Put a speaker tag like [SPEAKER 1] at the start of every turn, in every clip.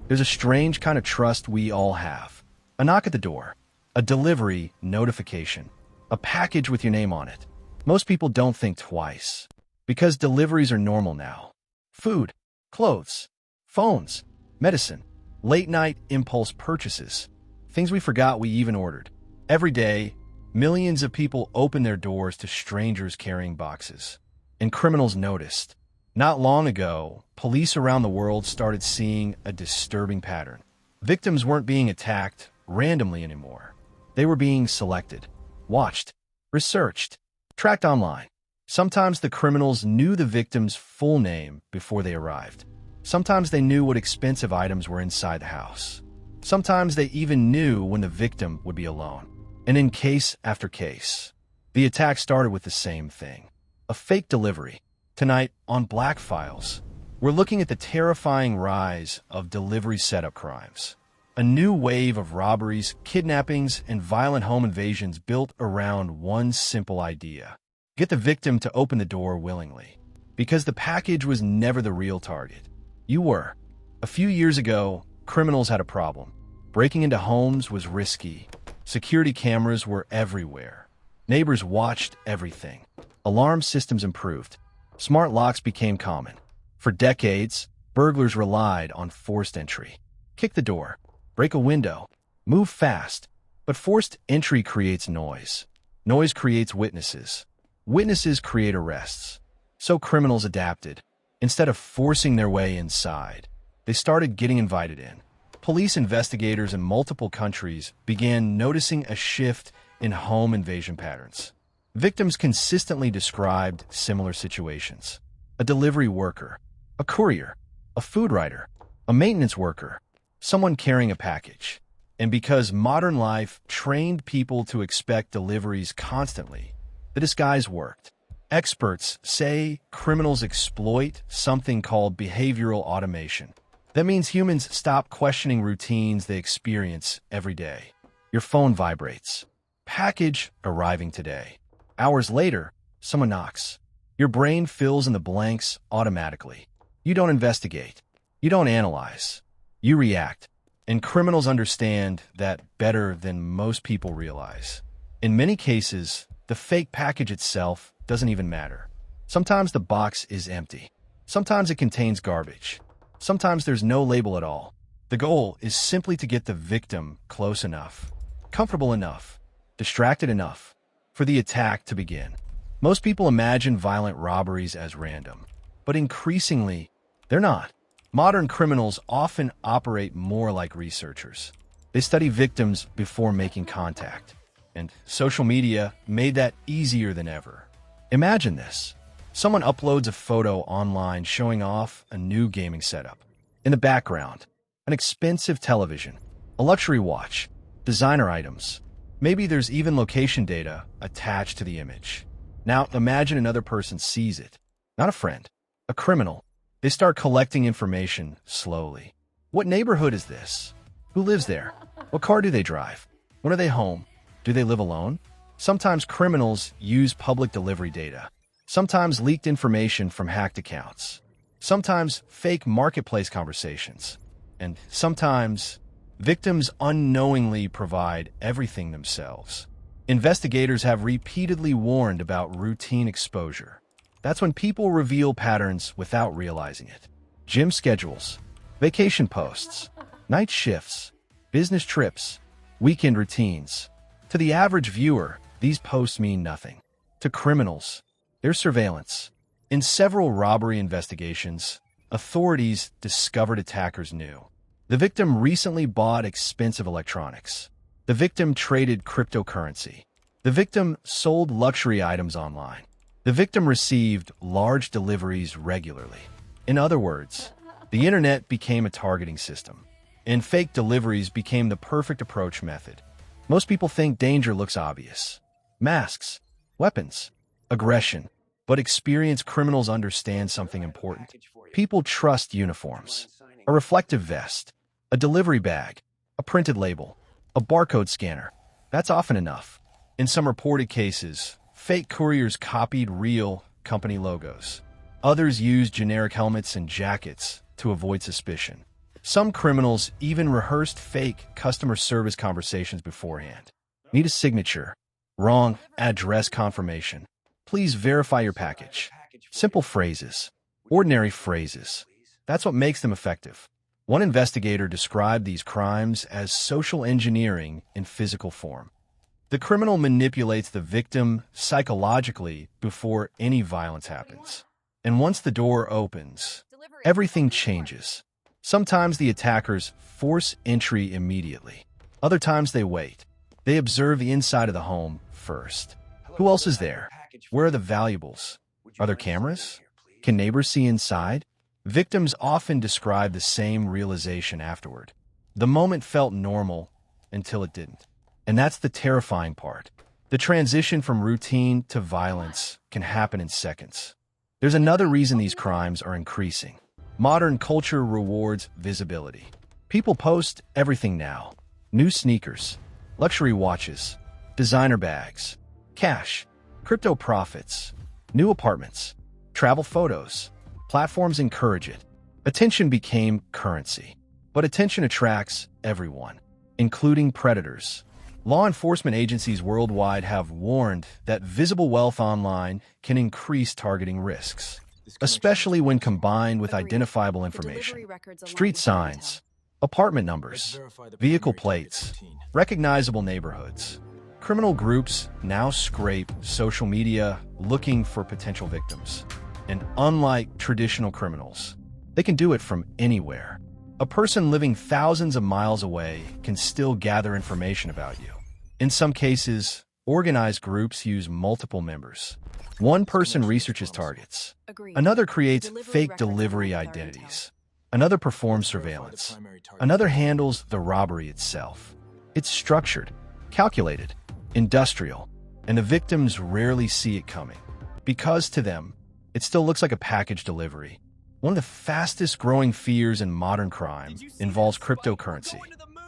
[SPEAKER 1] There's a strange kind of trust we all have. A knock at the door, a delivery notification, a package with your name on it. Most people don't think twice, because deliveries are normal now. Food, clothes, phones, medicine, late-night impulse purchases, things we forgot we even ordered. Every day, millions of people open their doors to strangers carrying boxes. And criminals noticed. Not long ago, police around the world started seeing a disturbing pattern. Victims weren't being attacked randomly anymore. They were being selected, watched, researched, tracked online. Sometimes the criminals knew the victim's full name before they arrived. Sometimes they knew what expensive items were inside the house. Sometimes they even knew when the victim would be alone. And in case after case, the attack started with the same thing: a fake delivery. Tonight, on Black Files, we're looking at the terrifying rise of delivery setup crimes. A new wave of robberies, kidnappings, and violent home invasions built around one simple idea: get the victim to open the door willingly. Because the package was never the real target. You were. A few years ago, criminals had a problem. Breaking into homes was risky. Security cameras were everywhere. Neighbors watched everything. Alarm systems improved. Smart locks became common. For decades, burglars relied on forced entry. Kick the door, break a window, move fast. But forced entry creates noise. Noise creates witnesses. Witnesses create arrests. So criminals adapted. Instead of forcing their way inside, they started getting invited in. Police investigators in multiple countries began noticing a shift in home invasion patterns. Victims consistently described similar situations: a delivery worker, a courier, a food writer, a maintenance worker, someone carrying a package. And because modern life trained people to expect deliveries constantly, the disguise worked. Experts say criminals exploit something called behavioral automation. That means humans stop questioning routines they experience every day. Your phone vibrates. Package arriving today. Hours later, someone knocks. Your brain fills in the blanks automatically. You don't investigate. You don't analyze. You react. And criminals understand that better than most people realize. In many cases, the fake package itself doesn't even matter. Sometimes the box is empty. Sometimes it contains garbage. Sometimes there's no label at all. The goal is simply to get the victim close enough, comfortable enough, distracted enough for the attack to begin. Most people imagine violent robberies as random, but increasingly, they're not. Modern criminals often operate more like researchers. They study victims before making contact, and social media made that easier than ever. Imagine this. Someone uploads a photo online showing off a new gaming setup. In the background, an expensive television, a luxury watch, designer items. Maybe there's even location data attached to the image. Now imagine another person sees it. Not a friend, a criminal. They start collecting information slowly. What neighborhood is this? Who lives there? What car do they drive? When are they home? Do they live alone? Sometimes criminals use public delivery data. Sometimes leaked information from hacked accounts. Sometimes fake marketplace conversations. And sometimes victims unknowingly provide everything themselves. Investigators have repeatedly warned about routine exposure. That's when people reveal patterns without realizing it. Gym schedules, vacation posts, night shifts, business trips, weekend routines. To the average viewer, these posts mean nothing. To criminals, they're surveillance. In several robbery investigations, authorities discovered attackers knew. The victim recently bought expensive electronics. The victim traded cryptocurrency. The victim sold luxury items online. The victim received large deliveries regularly. In other words, the internet became a targeting system, and fake deliveries became the perfect approach method. Most people think danger looks obvious. Masks, weapons, aggression. But experienced criminals understand something important. People trust uniforms. A reflective vest, a delivery bag, a printed label, a barcode scanner. That's often enough. In some reported cases, fake couriers copied real company logos. Others used generic helmets and jackets to avoid suspicion. Some criminals even rehearsed fake customer service conversations beforehand. Need a signature. Wrong address confirmation. Please verify your package. Simple phrases. Ordinary phrases. That's what makes them effective. One investigator described these crimes as social engineering in physical form. The criminal manipulates the victim psychologically before any violence happens. And once the door opens, everything changes. Sometimes the attackers force entry immediately. Other times they wait. They observe the inside of the home first. Who else is there? Where are the valuables? Are there cameras? Can neighbors see inside? Victims often describe the same realization afterward. The moment felt normal until it didn't. And that's the terrifying part. The transition from routine to violence can happen in seconds. There's another reason these crimes are increasing. Modern culture rewards visibility. People post everything now. New sneakers, luxury watches, designer bags, cash, crypto profits, new apartments, travel photos. Platforms encourage it. Attention became currency. But attention attracts everyone, including predators. Law enforcement agencies worldwide have warned that visible wealth online can increase targeting risks, especially when combined with identifiable information. Street signs, apartment numbers, vehicle plates, recognizable neighborhoods. Criminal groups now scrape social media looking for potential victims. And unlike traditional criminals, they can do it from anywhere. A person living thousands of miles away can still gather information about you. In some cases, organized groups use multiple members. One person researches targets. Another creates fake delivery identities. Another performs surveillance. Another handles the robbery itself. It's structured, calculated, industrial, and the victims rarely see it coming. Because to them, it still looks like a package delivery. One of the fastest growing fears in modern crime involves cryptocurrency,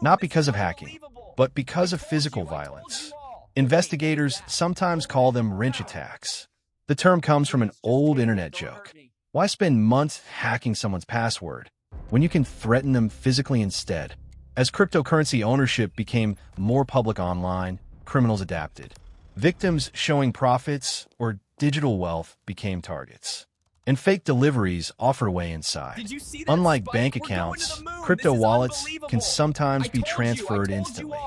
[SPEAKER 1] not because of hacking, but because of physical violence. Investigators sometimes call them wrench attacks. The term comes from an old internet joke. Why spend months hacking someone's password when you can threaten them physically instead? As cryptocurrency ownership became more public online, criminals adapted. Victims showing profits or digital wealth became targets. And fake deliveries offered a way inside. Unlike bank accounts, crypto wallets can sometimes be transferred instantly.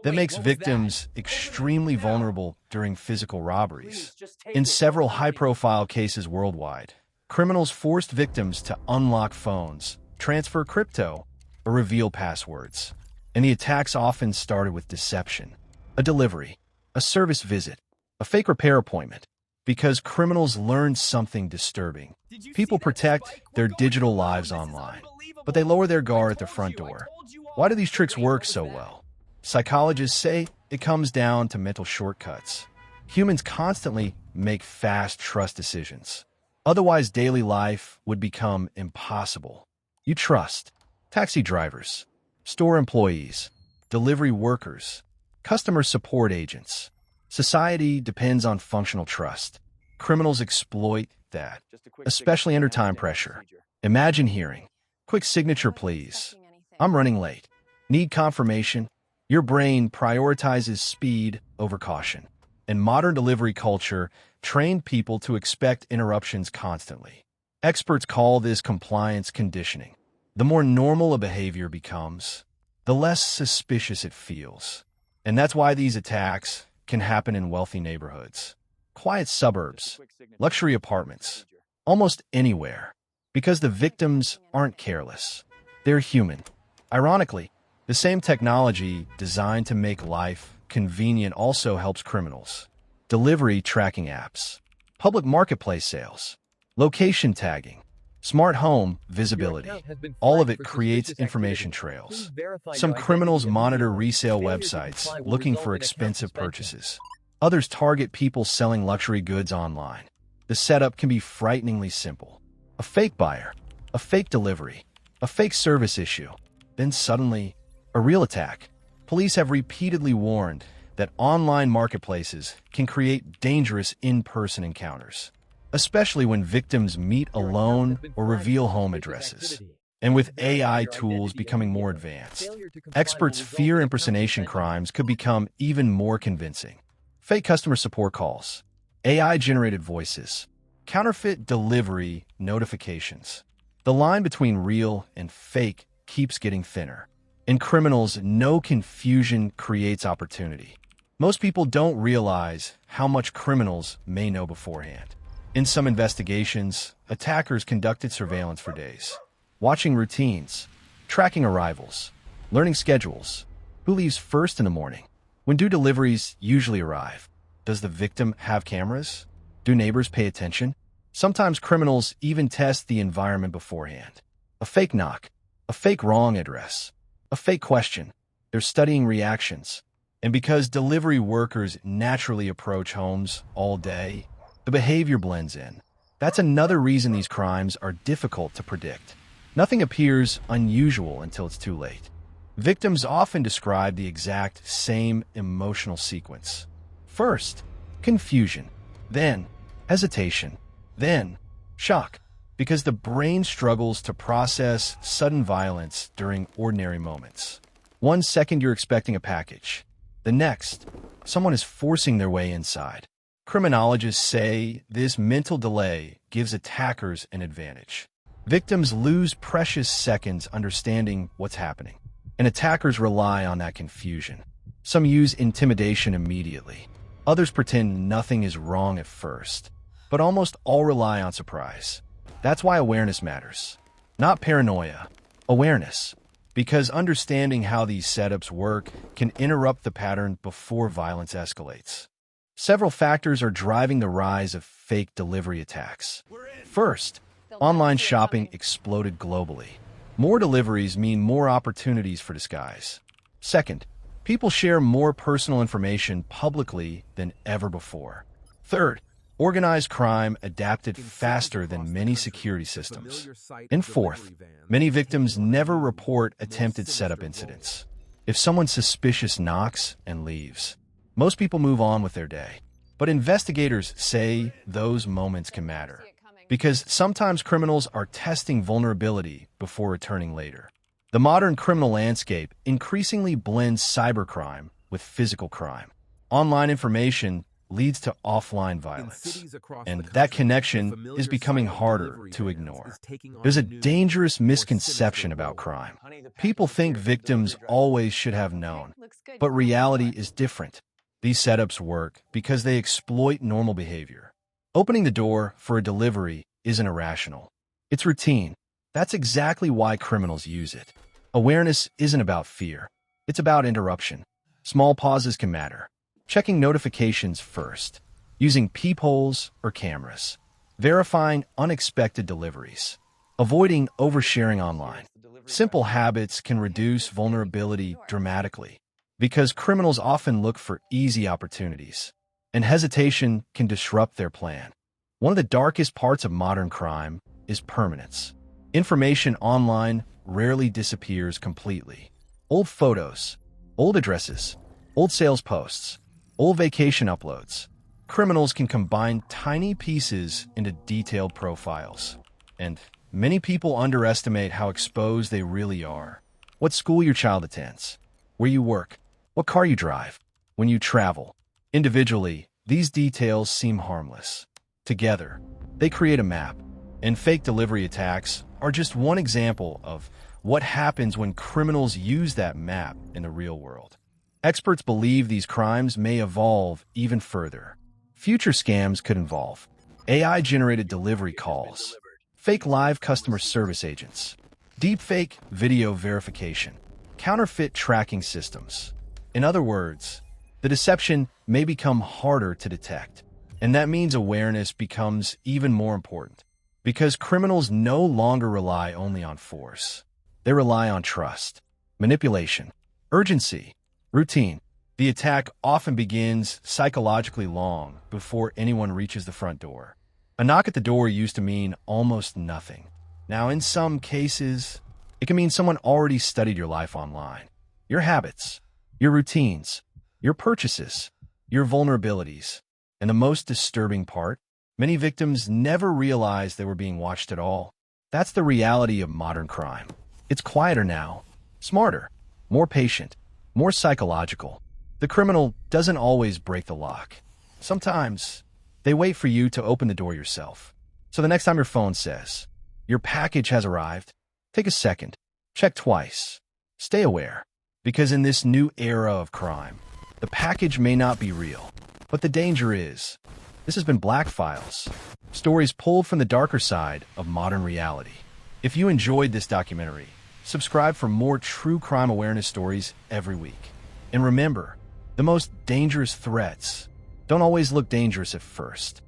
[SPEAKER 1] That makes victims extremely vulnerable during physical robberies. In several high-profile cases worldwide, criminals forced victims to unlock phones, transfer crypto, or reveal passwords. And the attacks often started with deception, a delivery, a service visit, a fake repair appointment. Because criminals learned something disturbing. People protect their digital lives online, but they lower their guard at the front door. Why do these tricks work so well? Psychologists say it comes down to mental shortcuts. Humans constantly make fast trust decisions. Otherwise, daily life would become impossible. You trust taxi drivers, store employees, delivery workers, customer support agents. Society depends on functional trust. Criminals exploit that, especially under time pressure. Imagine hearing, "Quick signature, please. I'm running late. Need confirmation?" Your brain prioritizes speed over caution. And modern delivery culture trained people to expect interruptions constantly. Experts call this compliance conditioning. The more normal a behavior becomes, the less suspicious it feels. And that's why these attacks can happen in wealthy neighborhoods, quiet suburbs, luxury apartments, almost anywhere, because the victims aren't careless. They're human. Ironically, the same technology designed to make life convenient also helps criminals. Delivery tracking apps, public marketplace sales, location tagging, smart home visibility. All of it creates information trails. Some criminals monitor resale websites looking for expensive purchases. Others target people selling luxury goods online. The setup can be frighteningly simple. A fake buyer, a fake delivery, a fake service issue. Then suddenly, a real attack. Police have repeatedly warned that online marketplaces can create dangerous in-person encounters, especially when victims meet alone or reveal home addresses. And with AI tools becoming more advanced, experts fear impersonation crimes could become even more convincing. Fake customer support calls, AI-generated voices, counterfeit delivery notifications. The line between real and fake keeps getting thinner. In criminals, no confusion creates opportunity. Most people don't realize how much criminals may know beforehand. In some investigations, attackers conducted surveillance for days, watching routines, tracking arrivals, learning schedules, who leaves first in the morning. When do deliveries usually arrive? Does the victim have cameras? Do neighbors pay attention? Sometimes criminals even test the environment beforehand. A fake knock, a fake wrong address, a fake question. They're studying reactions. And because delivery workers naturally approach homes all day, the behavior blends in. That's another reason these crimes are difficult to predict. Nothing appears unusual until it's too late. Victims often describe the exact same emotional sequence. First, confusion, then hesitation, then shock, because the brain struggles to process sudden violence during ordinary moments. 1 second you're expecting a package. The next, someone is forcing their way inside. Criminologists say this mental delay gives attackers an advantage. Victims lose precious seconds understanding what's happening, and attackers rely on that confusion. Some use intimidation immediately. Others pretend nothing is wrong at first, but almost all rely on surprise. That's why awareness matters. Not paranoia, awareness. Because understanding how these setups work can interrupt the pattern before violence escalates. Several factors are driving the rise of fake delivery attacks. First, online shopping exploded globally. More deliveries mean more opportunities for disguise. Second, people share more personal information publicly than ever before. Third, organized crime adapted faster than many security systems. And fourth, many victims never report attempted setup incidents. If someone suspicious knocks and leaves, most people move on with their day. But investigators say those moments can matter, because sometimes criminals are testing vulnerability before returning later. The modern criminal landscape increasingly blends cybercrime with physical crime. Online information leads to offline violence, and that connection is becoming harder to ignore. There's a dangerous misconception about crime. People think victims always should have known, but reality is different. These setups work because they exploit normal behavior. Opening the door for a delivery isn't irrational. It's routine. That's exactly why criminals use it. Awareness isn't about fear. It's about interruption. Small pauses can matter. Checking notifications first, using peepholes or cameras, verifying unexpected deliveries, avoiding oversharing online. Simple habits can reduce vulnerability dramatically because criminals often look for easy opportunities, and hesitation can disrupt their plan. One of the darkest parts of modern crime is permanence. Information online rarely disappears completely. Old photos, old addresses, old sales posts, old vacation uploads. Criminals can combine tiny pieces into detailed profiles. And many people underestimate how exposed they really are. What school your child attends, where you work, what car you drive, when you travel. Individually, these details seem harmless. Together, they create a map. And fake delivery attacks are just one example of what happens when criminals use that map in the real world. Experts believe these crimes may evolve even further. Future scams could involve AI-generated delivery calls, fake live customer service agents, deepfake video verification, counterfeit tracking systems. In other words, the deception may become harder to detect, and that means awareness becomes even more important. Because criminals no longer rely only on force. They rely on trust, manipulation, urgency, routine. The attack often begins psychologically long before anyone reaches the front door. A knock at the door used to mean almost nothing. Now, in some cases, it can mean someone already studied your life online, your habits, your routines, your purchases, your vulnerabilities. And the most disturbing part, many victims never realized they were being watched at all. That's the reality of modern crime. It's quieter now, smarter, more patient, more psychological. The criminal doesn't always break the lock. Sometimes they wait for you to open the door yourself. So the next time your phone says, "Your package has arrived," take a second, check twice. Stay aware, because in this new era of crime, the package may not be real, but the danger is. This has been Black Files, stories pulled from the darker side of modern reality. If you enjoyed this documentary, subscribe for more true crime awareness stories every week. And remember, the most dangerous threats don't always look dangerous at first.